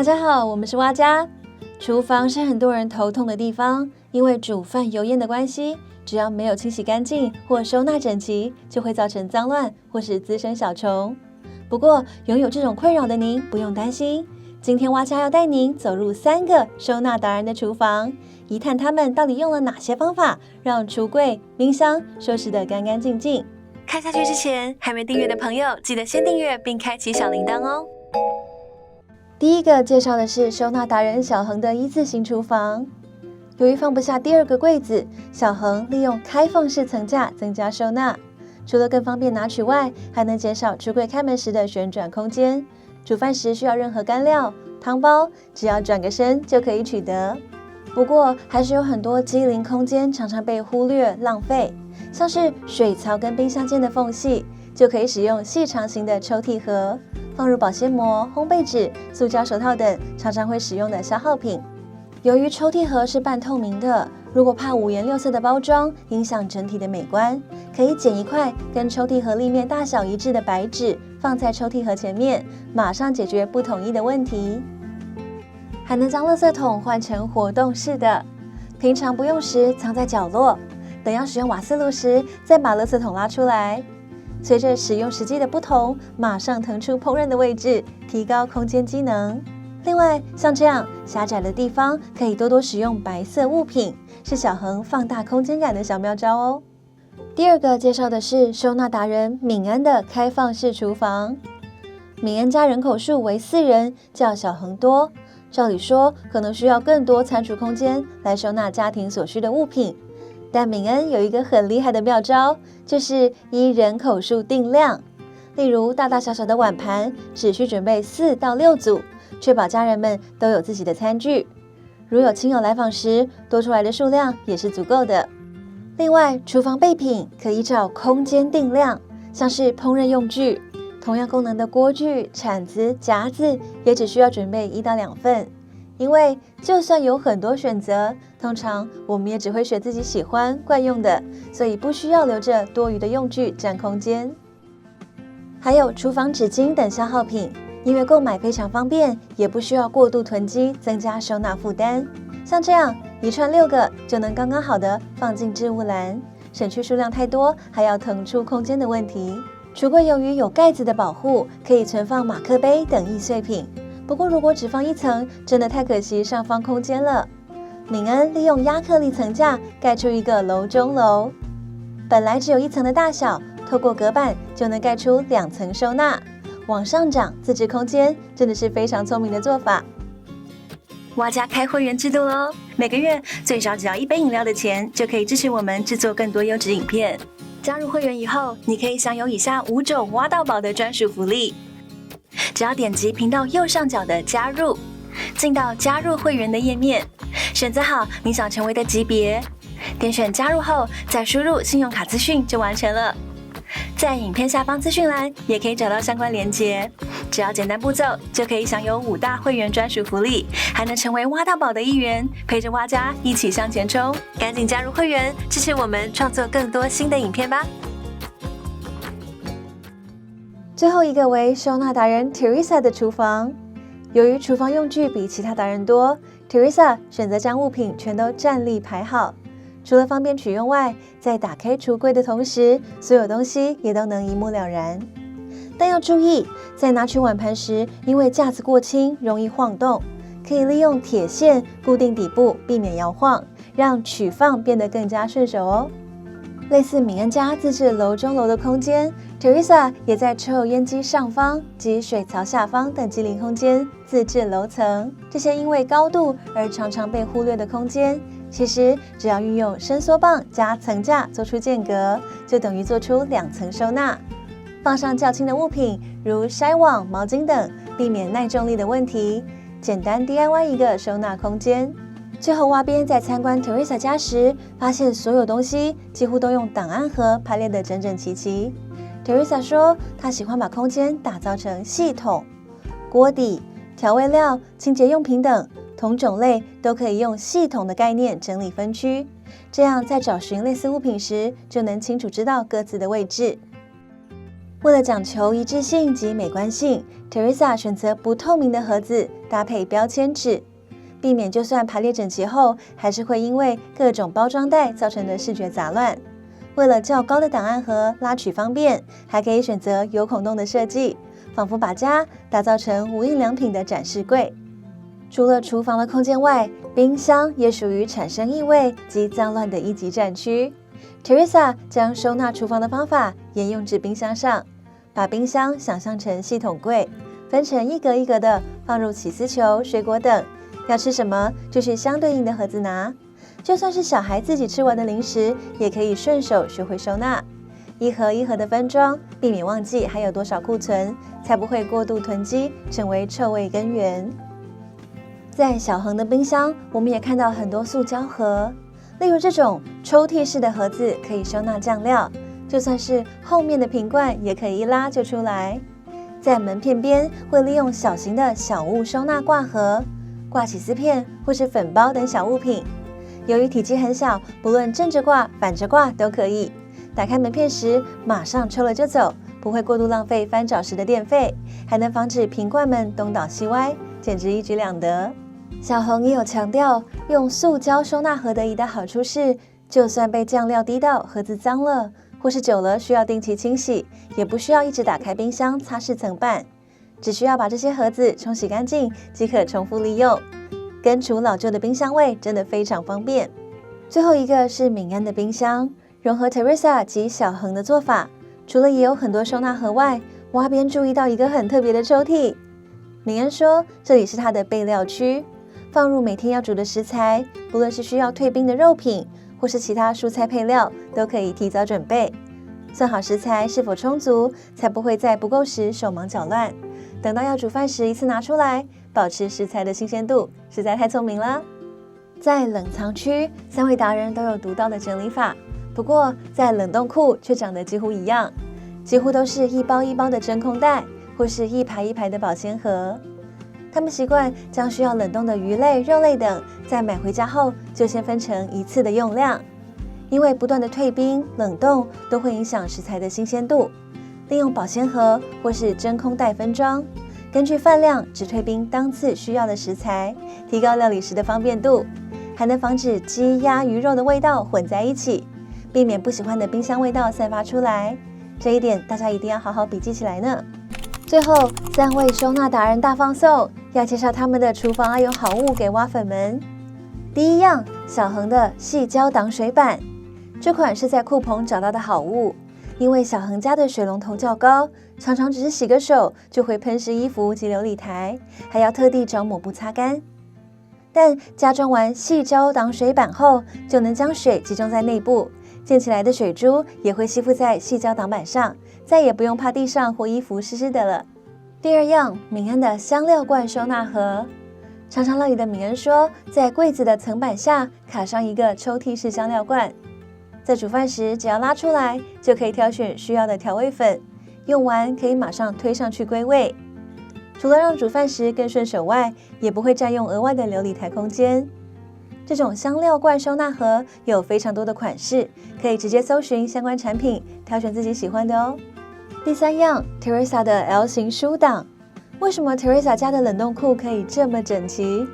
大家好，我们是蛙家。厨房是很多人头痛的地方，因为煮饭油烟的关系，只要没有清洗干净或收纳整齐，就会造成脏乱或是滋生小虫。不过，拥有这种困扰的您不用担心，今天蛙家要带您走入3个收纳达人的厨房，一探他们到底用了哪些方法，让橱柜、冰箱收拾得干干净净。看下去之前，还没订阅的朋友，记得先订阅并开启小铃铛哦。第一个介绍的是收纳达人小恒的一字型厨房。由于放不下第2个柜子，小恒利用开放式层架增加收纳，除了更方便拿取外，还能减少橱柜开门时的旋转空间。煮饭时需要任何干料、汤包，只要转个身就可以取得。不过，还是有很多机灵空间常常被忽略浪费，像是水槽跟冰箱间的缝隙，就可以使用细长型的抽屉盒，放入保鲜膜、烘焙纸、塑胶手套等常常会使用的消耗品。由于抽屉盒是半透明的，如果怕五颜六色的包装影响整体的美观，可以剪一块跟抽屉盒立面大小一致的白纸，放在抽屉盒前面，马上解决不统一的问题。还能将垃圾桶换成活动式的，平常不用时藏在角落，等要使用瓦斯炉时再把垃圾桶拉出来。随着使用时机的不同，马上腾出烹饪的位置，提高空间机能。另外，像这样狭窄的地方，可以多多使用白色物品，是小恒放大空间感的小妙招哦。第2个介绍的是收纳达人敏恩的开放式厨房。敏恩家人口数为4人，较小恒多。照理说，可能需要更多餐厨空间来收纳家庭所需的物品，但敏恩有一个很厉害的妙招，就是依人口数定量。例如，大大小小的碗盘只需准备4到6组，确保家人们都有自己的餐具。如有亲友来访时，多出来的数量也是足够的。另外，厨房备品可依照空间定量，像是烹饪用具，同样功能的锅具、铲子、夹子也只需要准备1到2份。因为就算有很多选择，通常我们也只会选自己喜欢惯用的，所以不需要留着多余的用具占空间。还有厨房纸巾等消耗品，因为购买非常方便，也不需要过度囤积，增加收纳负担。像这样一串6个就能刚刚好的放进置物篮，省去数量太多还要腾出空间的问题。橱柜由于有盖子的保护，可以存放马克杯等易碎品。不过如果只放1层，真的太可惜上方空间了。敏恩利用亚克力层架盖出一个楼中楼，本来只有1层的大小，透过隔板就能盖出2层收纳，往上涨自制空间，真的是非常聪明的做法。蛙家开会员制度咯，每个月最少只要1杯饮料的钱，就可以支持我们制作更多优质影片。加入会员以后，你可以享有以下5种挖到宝的专属福利。只要点击频道右上角的加入，进到加入会员的页面，选择好你想成为的级别，点选加入后再输入信用卡资讯就完成了。在影片下方资讯栏也可以找到相关连结，只要简单步骤就可以享有5大会员专属福利，还能成为挖到宝的一员，陪着蛙家一起向前冲。赶紧加入会员，支持我们创作更多新的影片吧。最后一个为收纳达人 Teresa 的厨房。由于厨房用具比其他达人多， Teresa 选择将物品全都站立排好，除了方便取用外，在打开橱柜的同时，所有东西也都能一目了然。但要注意，在拿取碗盘时，因为架子过轻，容易晃动，可以利用铁线固定底部，避免摇晃，让取放变得更加顺手哦。类似敏恩家自制楼中楼的空间， Teresa 也在抽油烟机上方及水槽下方等机灵空间自制楼层。这些因为高度而常常被忽略的空间，其实只要运用伸缩棒加层架做出间隔，就等于做出2层收纳。放上较轻的物品，如筛网、毛巾等，避免耐重力的问题，简单 DIY 一个收纳空间。最后，蛙边在参观 Teresa 家时，发现所有东西几乎都用档案盒排列得整整齐齐。Teresa 说，她喜欢把空间打造成系统，锅底、调味料、清洁用品等同种类都可以用系统的概念整理分区，这样在找寻类似物品时，就能清楚知道各自的位置。为了讲求一致性及美观性 Teresa 选择不透明的盒子搭配标签纸，避免就算排列整齐后，还是会因为各种包装袋造成的视觉杂乱。为了较高的档案盒拉取方便，还可以选择有孔洞的设计，仿佛把家打造成无印良品的展示柜。除了厨房的空间外，冰箱也属于产生异味及脏乱的一级战区。Teresa 将收纳厨房的方法沿用至冰箱上，把冰箱想象成系统柜，分成一格一格的放入起司球、水果等，要吃什么就去相对应的盒子拿。就算是小孩自己吃完的零食，也可以顺手学会收纳，一盒一盒的分装，避免忘记还有多少库存，才不会过度囤积，成为臭味根源。在小恒的冰箱，我们也看到很多塑胶盒，例如这种抽屉式的盒子可以收纳酱料，就算是后面的瓶罐也可以一拉就出来。在门片边会利用小型的小物收纳挂盒，挂起司片或是粉包等小物品。由于体积很小，不论正着挂、反着挂都可以。打开门片时，马上抽了就走，不会过度浪费翻找时的电费，还能防止瓶罐们东倒西歪，简直一举两得。小恒也有强调，用塑胶收纳盒的一大好处是，就算被酱料滴到，盒子脏了，或是久了需要定期清洗，也不需要一直打开冰箱擦拭层板，只需要把这些盒子冲洗干净即可重复利用。根除老旧的冰箱味真的非常方便。最后一个是敏安的冰箱，融合 Teresa 及小恒的做法，除了也有很多收纳盒外，挖边注意到一个很特别的抽屉。敏安说，这里是他的备料区，放入每天要煮的食材，不论是需要退冰的肉品，或是其他蔬菜配料，都可以提早准备。算好食材是否充足，才不会在不够时手忙脚乱。等到要煮饭时一次拿出来，保持食材的新鲜度，实在太聪明了。在冷藏区，3位达人都有独到的整理法，不过在冷冻库却长得几乎一样，几乎都是一包一包的真空袋，或是一排一排的保鲜盒。他们习惯将需要冷冻的鱼类、肉类等，在买回家后就先分成一次的用量，因为不断的退冰、冷冻都会影响食材的新鲜度。利用保鲜盒或是真空袋分装，根据饭量只退冰当次需要的食材，提高料理时的方便度，还能防止鸡、鸭、鱼肉的味道混在一起，避免不喜欢的冰箱味道散发出来。这一点大家一定要好好笔记起来呢。最后，3位收纳达人大放送，要介绍他们的厨房爱用好物给蛙粉们。第一样，小恒的矽胶挡水板，这款是在酷棚找到的好物。因为小恒家的水龙头较高，常常只是洗个手就会喷湿衣服及流理台，还要特地找抹布擦干。但加装完矽胶挡水板后，就能将水集中在内部，溅起来的水珠也会吸附在矽胶挡板上，再也不用怕地上或衣服湿湿的了。第二样，敏安的香料罐收纳盒。常常料理的敏安说，在柜子的层板下卡上一个抽屉式香料罐。在煮饭时，只要拉出来，就可以挑选需要的调味粉，用完可以马上推上去归位。除了让煮饭时更顺手外，也不会占用额外的流理台空间。这种香料罐收纳盒有非常多的款式，可以直接搜寻相关产品，挑选自己喜欢的哦。第三样 ，Teresa 的 L 型书档。为什么 Teresa 家的冷冻库可以这么整齐？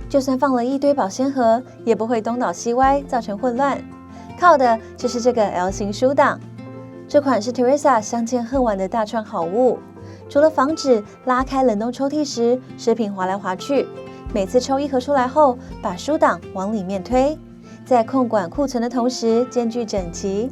就算放了一堆保鲜盒，也不会东倒西歪，造成混乱。靠的就是这个 L 型书档，这款是 Teresa 相见恨晚的大创好物。除了防止拉开冷冻抽屉时食品滑来滑去，每次抽一盒出来后，把书档往里面推，在控管库存的同时间距整齐。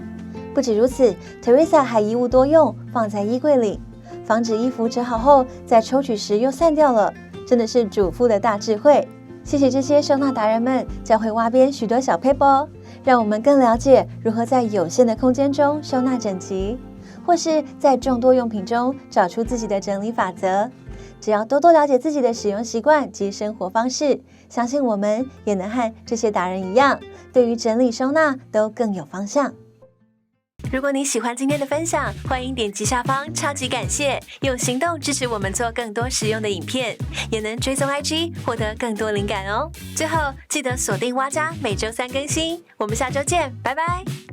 不止如此 ，Teresa 还一物多用，放在衣柜里，防止衣服折好后在抽取时又散掉了，真的是主妇的大智慧。谢谢这些收纳达人们教会蛙边许多小撇步哦，让我们更了解如何在有限的空间中收纳整齐，或是在众多用品中找出自己的整理法则。只要多多了解自己的使用习惯及生活方式，相信我们也能和这些达人一样，对于整理收纳都更有方向。如果你喜欢今天的分享，欢迎点击下方超级感谢，用行动支持我们做更多实用的影片，也能追踪 IG 获得更多灵感哦。最后记得锁定蛙家，每周3更新，我们下周见，拜拜。